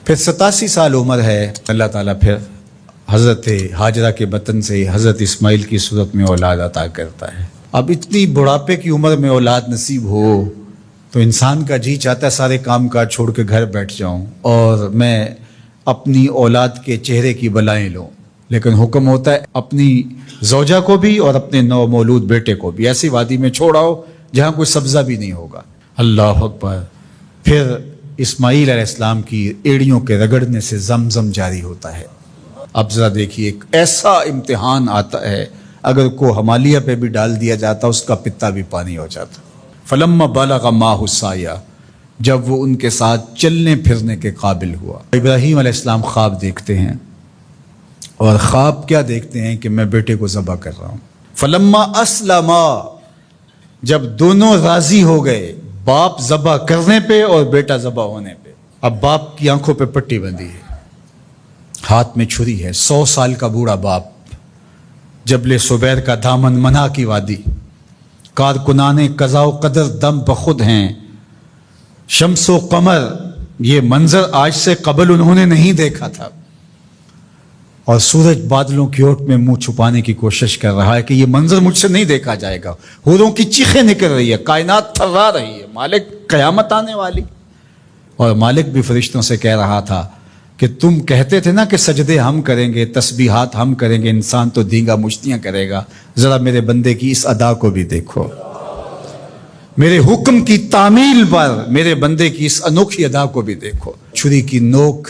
پھر 87 سال عمر ہے، اللہ تعالیٰ پھر حضرت ہاجرہ کے بطن سے حضرت اسماعیل کی صورت میں اولاد عطا کرتا ہے۔ اب اتنی بڑھاپے کی عمر میں اولاد نصیب ہو تو انسان کا جی چاہتا ہے سارے کام کاج چھوڑ کے گھر بیٹھ جاؤں اور میں اپنی اولاد کے چہرے کی بلائیں لوں، لیکن حکم ہوتا ہے اپنی زوجہ کو بھی اور اپنے نو مولود بیٹے کو بھی ایسی وادی میں چھوڑ آؤ جہاں کوئی سبزہ بھی نہیں ہوگا۔ اللہ اکبر۔ پھر اسماعیل علیہ السلام کی ایڑیوں کے رگڑنے سے زمزم جاری ہوتا ہے۔ اب ذرا دیکھیے، ایک ایسا امتحان آتا ہے اگر کو ہمالیہ پہ بھی ڈال دیا جاتا اس کا پتا بھی پانی ہو جاتا۔ فلما بلغ معہ السعی، جب وہ ان کے ساتھ چلنے پھرنے کے قابل ہوا۔ ابراہیم علیہ السلام خواب دیکھتے ہیں، اور خواب کیا دیکھتے ہیں کہ میں بیٹے کو ذبح کر رہا ہوں۔ فلما اسلما، جب دونوں راضی ہو گئے، باپ ذبح کرنے پہ اور بیٹا ذبح ہونے پہ۔ اب باپ کی آنکھوں پہ پٹی بندھی ہے، ہاتھ میں چھری ہے، 100 سال کا بوڑھا باپ، جبل سبیر کا دامن، منا کی وادی، کارکنان قضاء و قدر دم بخود ہیں، شمس و قمر، یہ منظر آج سے قبل انہوں نے نہیں دیکھا تھا، اور سورج بادلوں کی اوٹ میں منہ چھپانے کی کوشش کر رہا ہے کہ یہ منظر مجھ سے نہیں دیکھا جائے گا۔ حوروں کی چیخیں نکل رہی ہے، کائنات تھرا رہی ہے، مالک قیامت آنے والی۔ اور مالک بھی فرشتوں سے کہہ رہا تھا کہ تم کہتے تھے نا کہ سجدے ہم کریں گے، تسبیحات ہم کریں گے، انسان تو دینگا مشتیاں کرے گا، ذرا میرے بندے کی اس ادا کو بھی دیکھو، میرے حکم کی تعمیل پر میرے بندے کی اس انوکھی ادا کو بھی دیکھو۔ چھری کی نوک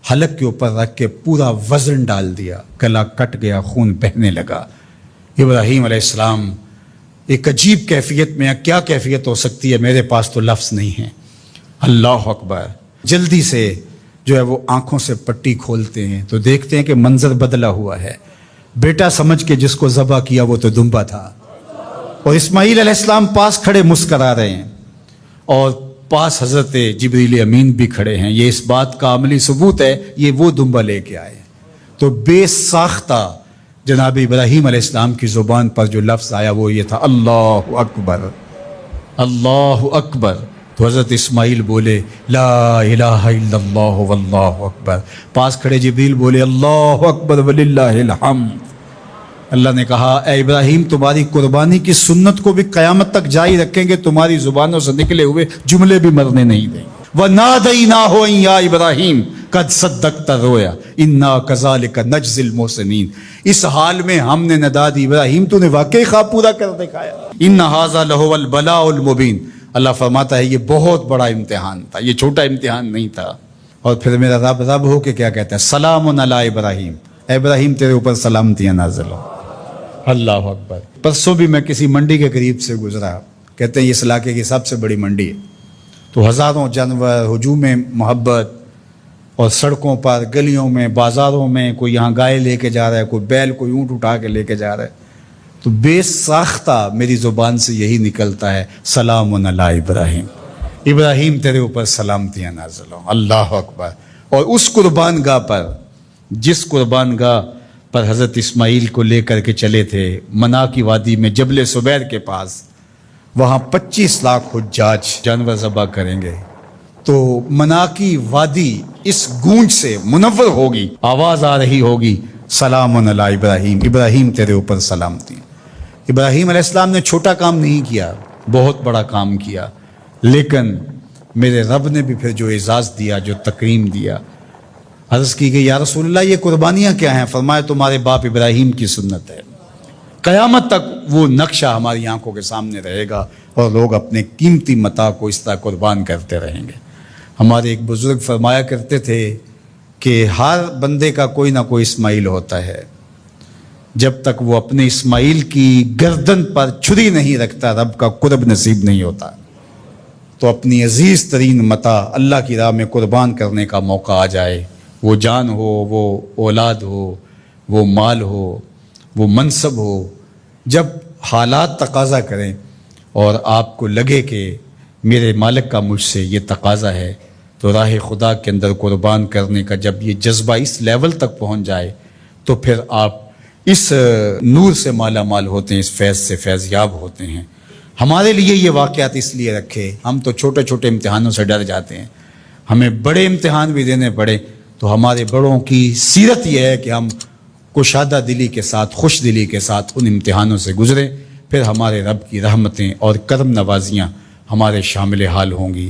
حلق کے اوپر رکھ کے پورا وزن ڈال دیا، گلا کٹ گیا، خون بہنے لگا۔ ابراہیم علیہ السلام ایک عجیب کیفیت میں، کیا کیفیت ہو سکتی ہے، میرے پاس تو لفظ نہیں ہے۔ اللہ اکبر۔ جلدی سے جو ہے وہ آنکھوں سے پٹی کھولتے ہیں تو دیکھتے ہیں کہ منظر بدلا ہوا ہے۔ بیٹا سمجھ کے جس کو ذبح کیا وہ تو دمبا تھا، اور اسماعیل علیہ السلام پاس کھڑے مسکرا رہے ہیں، اور پاس حضرت جبریل امین بھی کھڑے ہیں۔ یہ اس بات کا عملی ثبوت ہے یہ وہ دمبا لے کے آئے۔ تو بے ساختہ جناب ابراہیم علیہ السلام کی زبان پر جو لفظ آیا وہ یہ تھا، اللہ اکبر، اللہ اکبر۔ تو حضرت اسماعیل بولے لا الہ الا اللہ واللہ اکبر۔ پاس کھڑے جبریل بولے اللہ اکبر وللہ الحمد۔ اللہ نے کہا اے ابراہیم تمہاری قربانی کی سنت کو بھی قیامت تک جاری رکھیں گے، تمہاری زبانوں سے نکلے ہوئے جملے بھی مرنے نہیں دیں گے۔ وَنَادَيْنَاهُ أَن يَا إِبْرَاهِيمُ قَدْ صَدَّقْتَ الرُّؤْيَا إِنَّا كَذَلِكَ نَجْزِي الْمُحْسِنِينَ۔ اس حال میں ہم نے ندا دی ابراہیم تو نے واقعی خواب پورا کر دکھایا۔ إِنَّ هَذَا لَهُوَ الْبَلَاءُ الْمُبِينُ۔ اللہ فرماتا ہے یہ بہت بڑا امتحان تھا، یہ چھوٹا امتحان نہیں تھا۔ اور پھر میرا رب ہو کے کیا کہتا ہے، سلام علی ابراہیم، اے ابراہیم تیرے اوپر سلامتیاں نازل ہو۔ اللہ اکبر۔ پرسوں بھی میں کسی منڈی کے قریب سے گزرا، کہتے ہیں اس علاقے کی سب سے بڑی منڈی ہے، تو ہزاروں جانور، ہجوم محبت، اور سڑکوں پر، گلیوں میں، بازاروں میں کوئی یہاں گائے لے کے جا رہا ہے، کوئی بیل، کوئی اونٹ اٹھا کے لے کے جا رہا ہے، تو بے ساختہ میری زبان سے یہی نکلتا ہے سلام علی ابراہیم، ابراہیم تیرے اوپر سلامتیاں نازل ہوں۔ اللہ اکبر۔ اور اس قربان گاہ پر، جس قربان گاہ پر حضرت اسماعیل کو لے کر کے چلے تھے، منا کی وادی میں جبل سبیر کے پاس، وہاں 25 لاکھ حجاج جانور ذبح کریں گے، تو منا کی وادی اس گونج سے منور ہوگی، آواز آ رہی ہوگی سلام علی ابراہیم، ابراہیم تیرے اوپر سلامتی۔ ابراہیم علیہ السلام نے چھوٹا کام نہیں کیا، بہت بڑا کام کیا، لیکن میرے رب نے بھی پھر جو اعزاز دیا، جو تکریم دیا۔ عرض کی گئی یا رسول اللہ یہ قربانیاں کیا ہیں؟ فرمایا تمہارے باپ ابراہیم کی سنت ہے، قیامت تک وہ نقشہ ہماری آنکھوں کے سامنے رہے گا، اور لوگ اپنے قیمتی متاع کو اس طرح قربان کرتے رہیں گے۔ ہمارے ایک بزرگ فرمایا کرتے تھے کہ ہر بندے کا کوئی نہ کوئی اسماعیل ہوتا ہے، جب تک وہ اپنے اسماعیل کی گردن پر چھری نہیں رکھتا رب کا قرب نصیب نہیں ہوتا۔ تو اپنی عزیز ترین متاع اللہ کی راہ میں قربان کرنے کا موقع آ جائے، وہ جان ہو، وہ اولاد ہو، وہ مال ہو، وہ منصب ہو، جب حالات تقاضا کریں اور آپ کو لگے کہ میرے مالک کا مجھ سے یہ تقاضا ہے، تو راہ خدا کے اندر قربان کرنے کا جب یہ جذبہ اس لیول تک پہنچ جائے تو پھر آپ اس نور سے مالا مال ہوتے ہیں، اس فیض سے فیض یاب ہوتے ہیں۔ ہمارے لیے یہ واقعات اس لیے رکھے، ہم تو چھوٹے چھوٹے امتحانوں سے ڈر جاتے ہیں، ہمیں بڑے امتحان بھی دینے پڑے تو ہمارے بڑوں کی سیرت یہ ہے کہ ہم کشادہ دلی کے ساتھ، خوش دلی کے ساتھ ان امتحانوں سے گزریں، پھر ہمارے رب کی رحمتیں اور کرم نوازیاں ہمارے شامل حال ہوں گی.